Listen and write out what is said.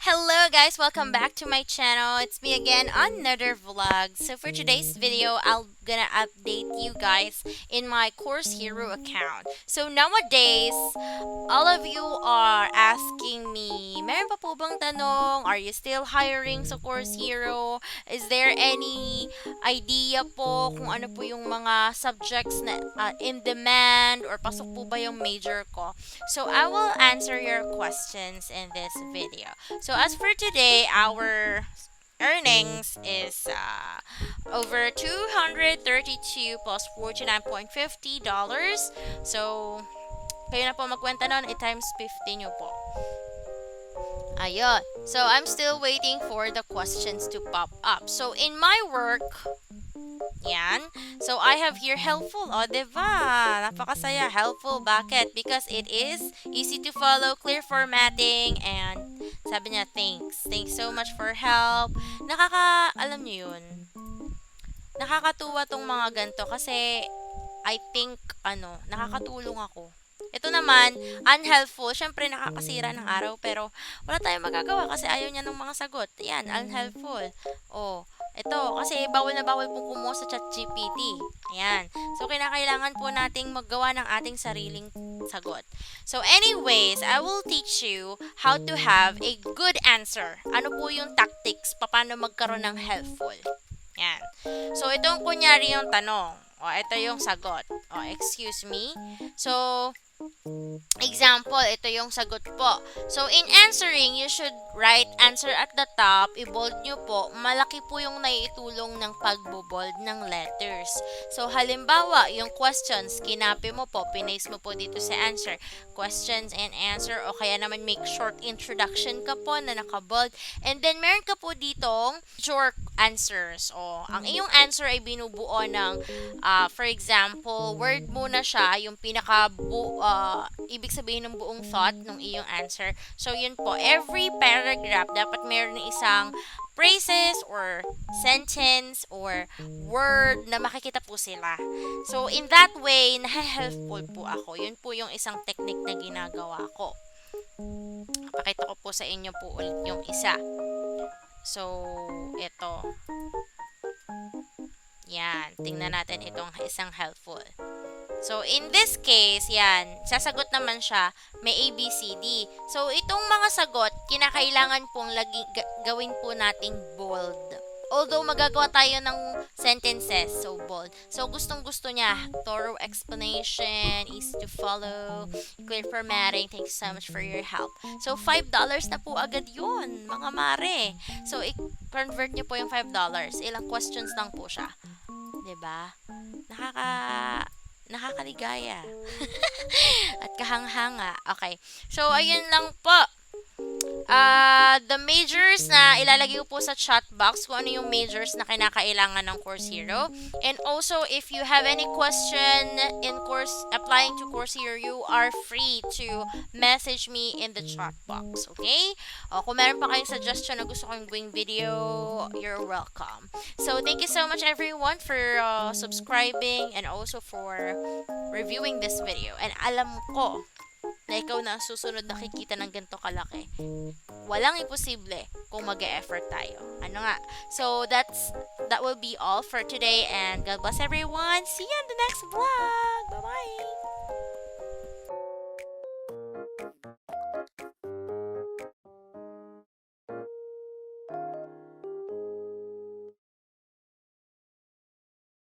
Hello guys, welcome back to my channel. It's me again, Another Vlog. So for today's video, I'll gonna update you guys in my Course Hero account. So nowadays, all of you are asking me, meron pa po bang tanong? Are you still hiring sa Course Hero? Is there any idea po kung ano po yung mga subjects na in demand or pasok po ba yung major ko? So I will answer your questions in this video. So as for today, our earnings is over 232 plus $49.50. So kayo na po magkwenta nun, i-times 50 nyo po. Ayun. So, I'm still waiting for the questions to pop up. So, in my work, yan. So, I have here helpful. O, diba? Napakasaya. Helpful. Bakit? Because it is easy to follow, clear formatting, and sabi niya, thanks. Thanks so much for help. Alam niyo yun, nakakatuwa tong mga ganito kasi I think, nakakatulong ako. Ito naman, unhelpful. Syempre, nakakasira ng araw, pero wala tayong magagawa kasi ayaw niya ng mga sagot. Yan, unhelpful. Oh, ito, kasi bawal na bawal po kumuha sa ChatGPT. Ayan. So, kinakailangan po nating maggawa ng ating sariling sagot. So, anyways, I will teach you how to have a good answer. Ano po yung tactics? Paano magkaroon ng helpful? Yan. So, itong kunyari yung tanong. O, ito yung sagot. O, excuse me. So, example, ito yung sagot po. So, in answering, you should write answer at the top. I-bold nyo po. Malaki po yung naiitulong ng pagbo-bold ng letters. So, halimbawa, yung questions, kinapi mo po, pinaste mo po dito sa answer. Questions and answer. O kaya naman make short introduction ka po na naka-bold. And then, meron ka po ditong short answers. O, ang iyong answer ay binubuo ng, for example, word muna siya, yung ibig sabihin ng buong thought ng iyong answer. So, yun po. Every paragraph, dapat meron isang phrases or sentence or word na makikita po sila. So, in that way, nahe-helpful po ako. Yun po yung isang technique na ginagawa ko. Pakita ko po sa inyo po ulit yung isa. So, ito. Yan. Tingnan natin itong isang helpful. So, in this case, yan, sasagot naman siya, may A, B, C, D. So, itong mga sagot, kinakailangan pong gawin po nating bold. Although, magagawa tayo ng sentences, so bold. So, gustong-gusto niya, thorough explanation, easy to follow, clear formatting, thanks so much for your help. So, $5 na po agad yun, mga mare. So, i-convert niyo po yung $5. Ilang questions lang po siya. 'Di ba? Nakakaligaya. At kahanghanga. Okay. So, ayun lang po. The majors na ilalagay ko po sa chat box kung ano yung majors na kinakailangan ng Course Hero. And also, if you have any question in applying to Course Hero, you are free to message me in the chat box. Okay? Kung meron pa kayong suggestion na gusto kong gawing video, you're welcome. So, thank you so much everyone for subscribing and also for reviewing this video. And alam ko na ikaw na ang susunod na kikita ng ganito kalaki. Walang imposible kung mag-e-effort tayo. Ano nga? So, that will be all for today and God bless everyone. See you in the next vlog. Bye-bye!